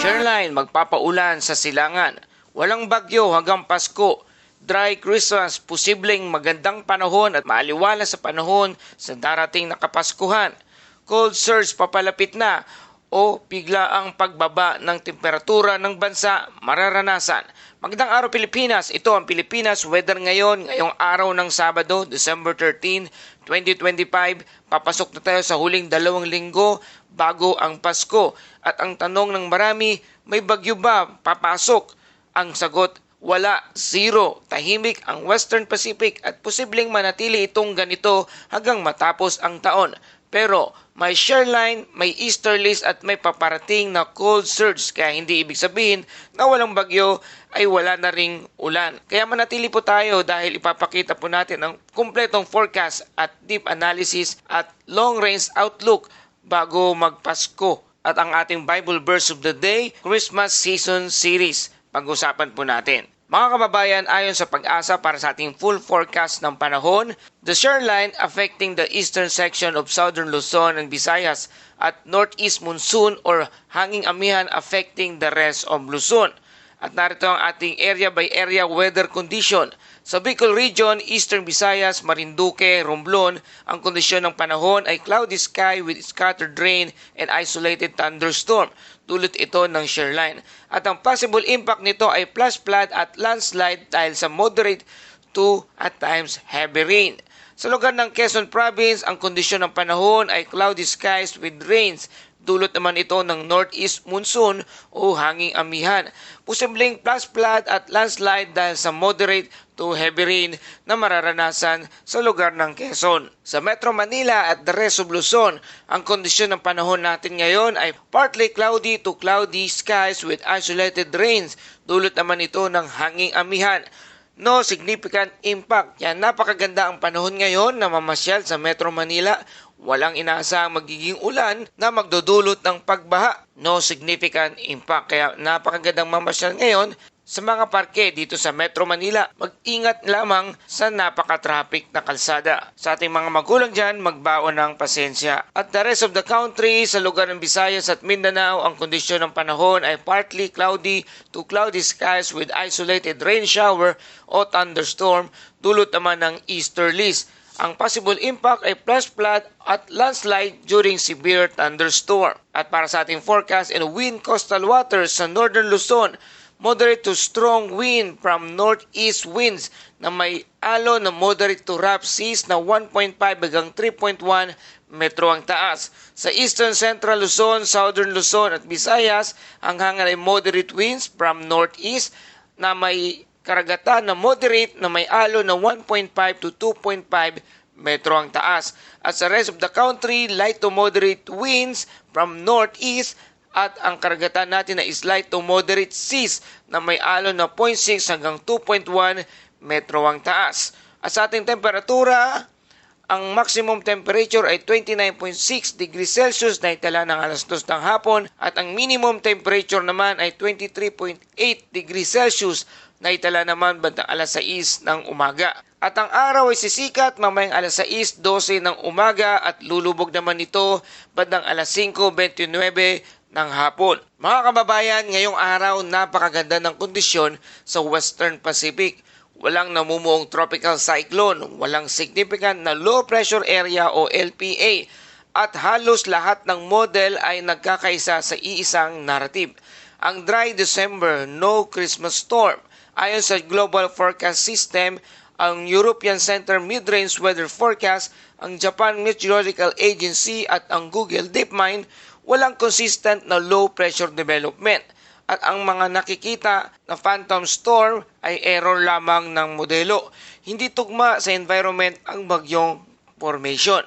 Shoreline magpapaulan sa silangan. Walang bagyo hanggang Pasko. Dry Christmas, posibleng magandang panahon at maaliwala sa panahon sa darating na Kapaskuhan. Cold surge papalapit na o biglaang pagbaba ng temperatura ng bansa mararanasan. Magandang araw Pilipinas, ito ang Pilipinas Weather ngayong araw ng Sabado, December 13, 2025. Papasok na tayo sa huling 2 linggo bago ang Pasko. At ang tanong ng marami, may bagyo ba papasok? Ang sagot, wala, zero. Tahimik ang Western Pacific at posibleng manatili itong ganito hanggang matapos ang taon. Pero may shoreline, may easterlies at may paparating na cold surge, kaya hindi ibig sabihin na walang bagyo ay wala na ring ulan. Kaya manatili po tayo dahil ipapakita po natin ang kumpletong forecast at deep analysis at long range outlook bago magpasko. At ang ating Bible verse of the day, Christmas Season Series, pag-usapan po natin. Mga kababayan, ayon sa Pag-asa para sa ating full forecast ng panahon, the shoreline affecting the eastern section of southern Luzon and Visayas at northeast monsoon or hanging amihan affecting the rest of Luzon. At narito ang ating area by area weather condition. Sa Bicol Region, Eastern Visayas, Marinduque, Romblon, ang kondisyon ng panahon ay cloudy sky with scattered rain and isolated thunderstorm. Dulot ito ng shoreline. At ang possible impact nito ay flash flood at landslide dahil sa moderate to at times heavy rain. Sa lugar ng Quezon Province, ang kondisyon ng panahon ay cloudy skies with rains. Dulot naman ito ng northeast monsoon o hanging amihan. Posibleng flash flood at landslide dahil sa moderate to heavy rain na mararanasan sa lugar ng Quezon. Sa Metro Manila at the rest of Luzon, ang kondisyon ng panahon natin ngayon ay partly cloudy to cloudy skies with isolated rains. Dulot naman ito ng hanging amihan. No significant impact. Yan, napakaganda ang panahon ngayon na mamasyal sa Metro Manila. Walang inaasahang magiging ulan na magdudulot ng pagbaha. No significant impact. Kaya napakagandang mamasyal ngayon sa mga parke dito sa Metro Manila. Mag-ingat lamang sa napaka-traffic na kalsada. Sa ating mga magulang dyan, magbaon ng pasensya. At the rest of the country, sa lugar ng Visayas at Mindanao, ang kondisyon ng panahon ay partly cloudy to cloudy skies with isolated rain shower o thunderstorm, dulot naman ng easterlies. Ang possible impact ay flash flood at landslide during severe thunderstorm. At para sa ating forecast and wind coastal waters sa northern Luzon, moderate to strong wind from northeast winds na may alon na moderate to rough seas na 1.5 hanggang 3.1 metro ang taas. Sa eastern central Luzon, southern Luzon at Visayas, ang hangin ay moderate winds from northeast na may karagatan na moderate na may alon na 1.5 to 2.5 metro ang taas. At sa rest of the country, light to moderate winds from northeast at ang karagatan natin na is light to moderate seas na may alon na 0.6 hanggang 2.1 metro ang taas. At sa ating temperatura, ang maximum temperature ay 29.6 degrees Celsius na itala ng alas 2 ng hapon at ang minimum temperature naman ay 23.8 degrees Celsius na itala naman bandang alas 6 ng umaga. At ang araw ay sisikat mamayang alas 6:12 ng umaga at lulubog naman ito bandang alas 5:29 ng hapon. Mga kababayan, ngayong araw napakaganda ng kondisyon sa Western Pacific. Walang namumuong tropical cyclone, walang significant na low pressure area o LPA at halos lahat ng model ay nagkakaisa sa iisang narrative. Ang dry December, no Christmas storm. Ayon sa Global Forecast System, ang European Center Mid-Range Weather Forecast, ang Japan Meteorological Agency at ang Google DeepMind, walang consistent na low pressure development. At ang mga nakikita na phantom storm ay error lamang ng modelo. Hindi tugma sa environment ang bagyong formation.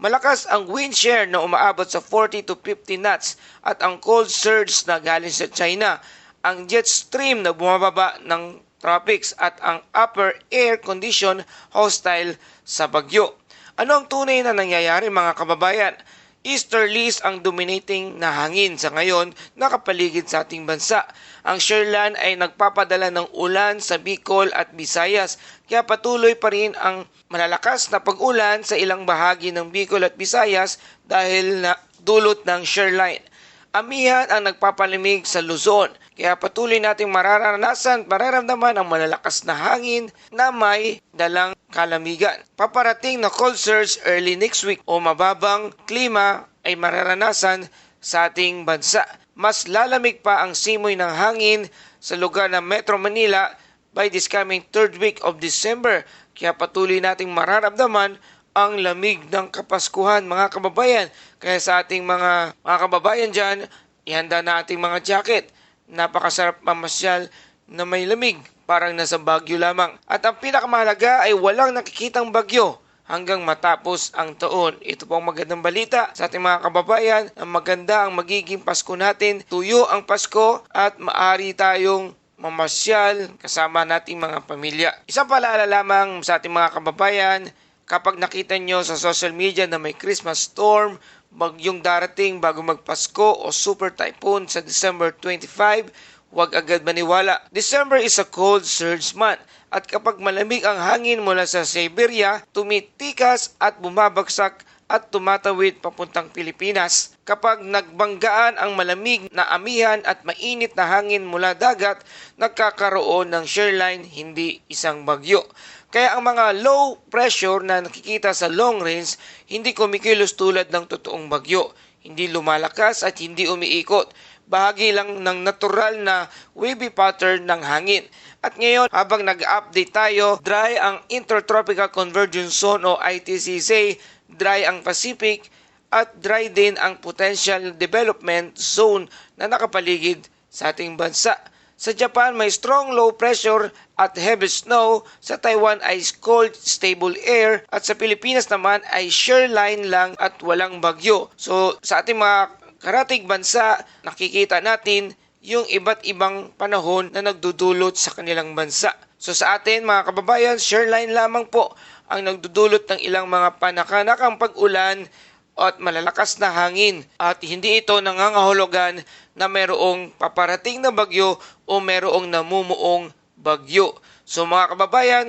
Malakas ang wind shear na umaabot sa 40 to 50 knots at ang cold surge na galing sa China, ang jet stream na bumababa ng tropics at ang upper air condition hostile sa bagyo. Ano ang tunay na nangyayari mga kababayan? Easterlies ang dominating na hangin sa ngayon nakapaligid sa ating bansa. Ang shoreline ay nagpapadala ng ulan sa Bicol at Visayas, kaya patuloy pa rin ang malalakas na pag-ulan sa ilang bahagi ng Bicol at Visayas dahil na dulot ng shoreline. Amihan ang nagpapalamig sa Luzon, kaya patuloy nating mararamdaman ang malalakas na hangin na may dalang kalamigan. Paparating na cold surge early next week o mababang klima ay mararanasan sa ating bansa. Mas lalamig pa ang simoy ng hangin sa lugar ng Metro Manila by this coming third week of December. Kaya patuloy nating mararamdaman ang lamig ng Kapaskuhan, mga kababayan. Kaya sa ating mga kababayan dyan, ihanda na ating mga jacket. Napakasarap mamasyal na may lamig, parang nasa Baguio lamang. At ang pinakamahalaga ay walang nakikitang bagyo hanggang matapos ang taon. Ito po ang magandang balita sa ating mga kababayan. Ang maganda ang magiging Pasko natin. Tuyo ang Pasko at maaari tayong mamasyal kasama nating mga pamilya. Isang paalala lamang sa ating mga kababayan, kapag nakita nyo sa social media na may Christmas storm, bagyong darating bago magpasko o super typhoon sa December 25, huwag agad maniwala. December is a cold surge month at kapag malamig ang hangin mula sa Siberia, tumitikas at bumabagsak at tumatawid papuntang Pilipinas. Kapag nagbanggaan ang malamig na amihan at mainit na hangin mula dagat, nagkakaroon ng shoreline, hindi isang bagyo. Kaya ang mga low pressure na nakikita sa long range, hindi kumikilos tulad ng totoong bagyo. Hindi lumalakas at hindi umiikot. Bahagi lang ng natural na wavy pattern ng hangin. At ngayon, habang nag-update tayo, dry ang Intertropical Convergence Zone o ITCZ, dry ang Pacific, at dry din ang Potential Development Zone na nakapaligid sa ating bansa. Sa Japan, may strong low pressure at heavy snow. Sa Taiwan ay cold, stable air. At sa Pilipinas naman ay shoreline lang at walang bagyo. So sa ating mga karatig bansa, nakikita natin yung iba't ibang panahon na nagdudulot sa kanilang bansa. So sa atin mga kababayan, shoreline lamang po ang nagdudulot ng ilang mga panakanakang pag-ulan at malalakas na hangin. At hindi ito nangangahulugan na mayroong paparating na bagyo o mayroong namumuong bagyo. So mga kababayan,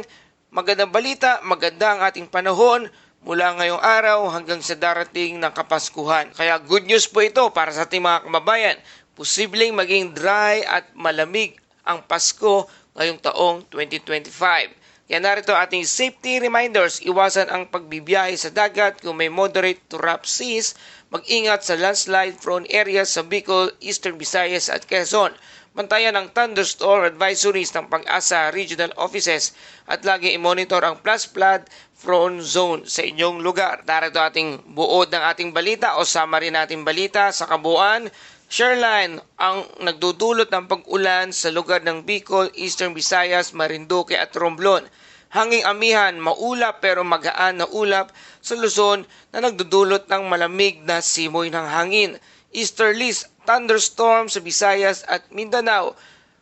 magandang balita, maganda ang ating panahon mula ngayong araw hanggang sa darating ng Kapaskuhan. Kaya good news po ito para sa ating mga kababayan. Posibleng maging dry at malamig ang Pasko ngayong taong 2025. Kaya narito ating safety reminders. Iwasan ang pagbibiyahe sa dagat kung may moderate to rough seas. Mag-ingat sa landslide prone areas sa Bicol, Eastern Visayas at Quezon. Bantayan ang thunderstorm advisories ng Pag-asa Regional Offices at lagi i-monitor ang plus flood prone zone sa inyong lugar. Narito ating buod ng ating balita o summary nating balita sa kabuuan. Shoreline ang nagdudulot ng pag-ulan sa lugar ng Bicol, Eastern Visayas, Marinduque at Romblon. Hanging amihan, maulap pero magaan na ulap sa Luzon na nagdudulot ng malamig na simoy ng hangin. Easterlies, thunderstorm sa Visayas at Mindanao.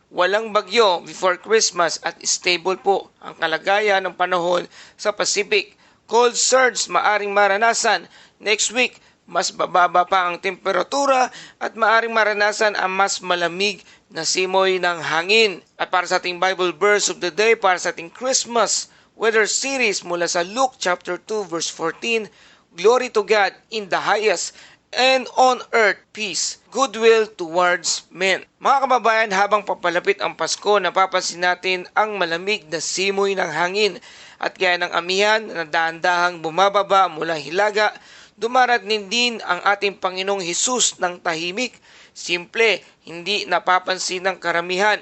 Walang bagyo before Christmas at stable po ang kalagayan ng panahon sa Pacific. Cold surge maaring maranasan next week. Mas bababa pa ang temperatura at maaring maranasan ang mas malamig na simoy ng hangin. At para sa ating Bible verse of the day, para sa ating Christmas weather series mula sa Luke chapter 2 verse 14, Glory to God in the highest, and on earth peace, goodwill towards men. Mga kababayan, habang papalapit ang Pasko, napapansin natin ang malamig na simoy ng hangin at gaya ng amihan na dahan-dahang bumababa mula Hilaga. Dumarating din ang ating Panginoong Hesus ng tahimik, simple, hindi napapansin ng karamihan,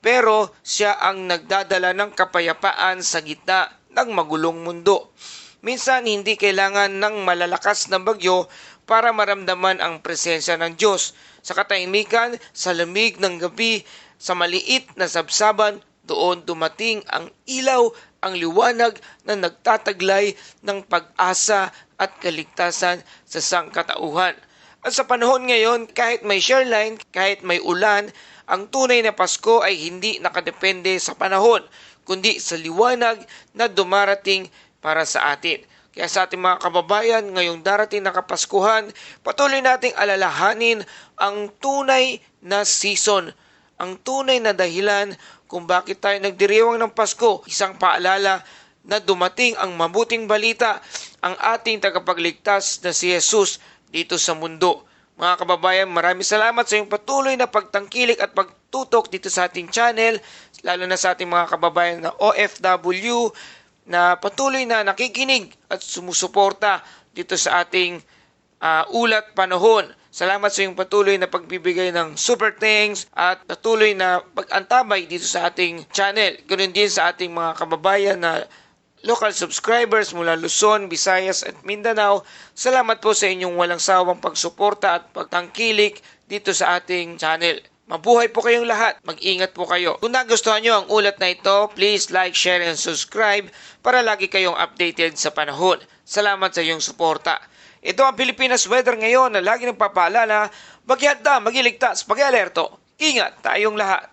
pero siya ang nagdadala ng kapayapaan sa gitna ng magulong mundo. Minsan hindi kailangan ng malalakas na bagyo para maramdaman ang presensya ng Diyos. Sa katahimikan, sa lamig ng gabi, sa maliit na sabsaban, doon dumating ang ilaw, ang liwanag na nagtataglay ng pag-asa at kaligtasan sa sangkatauhan. At sa panahon ngayon, kahit may shoreline, kahit may ulan, ang tunay na Pasko ay hindi nakadepende sa panahon, kundi sa liwanag na dumarating para sa atin. Kaya sa ating mga kababayan, ngayong darating na Kapaskuhan, patuloy nating alalahanin ang tunay na season, ang tunay na dahilan kung bakit tayo nagdiriwang ng Pasko. Isang paalala na dumating ang mabuting balita, ang ating tagapagligtas na si Jesus dito sa mundo. Mga kababayan, maraming salamat sa iyong patuloy na pagtangkilik at pagtutok dito sa ating channel, lalo na sa ating mga kababayan na OFW na patuloy na nakikinig at sumusuporta dito sa ating ulat panahon. Salamat sa iyong patuloy na pagbibigay ng super thanks at patuloy na pag-antabay dito sa ating channel. Ganoon din sa ating mga kababayan na local subscribers mula Luzon, Visayas at Mindanao. Salamat po sa inyong walang sawang pagsuporta at pagtangkilik dito sa ating channel. Mabuhay po kayong lahat. Mag-ingat po kayo. Kung nagustuhan nyo ang ulat na ito, please like, share, and subscribe para lagi kayong updated sa panahon. Salamat sa iyong suporta. Ito ang Pilipinas Weather ngayon na lagi nagpapaalala, mag-ihanda, mag-iligtas, pag-alerto. Ingat tayong lahat.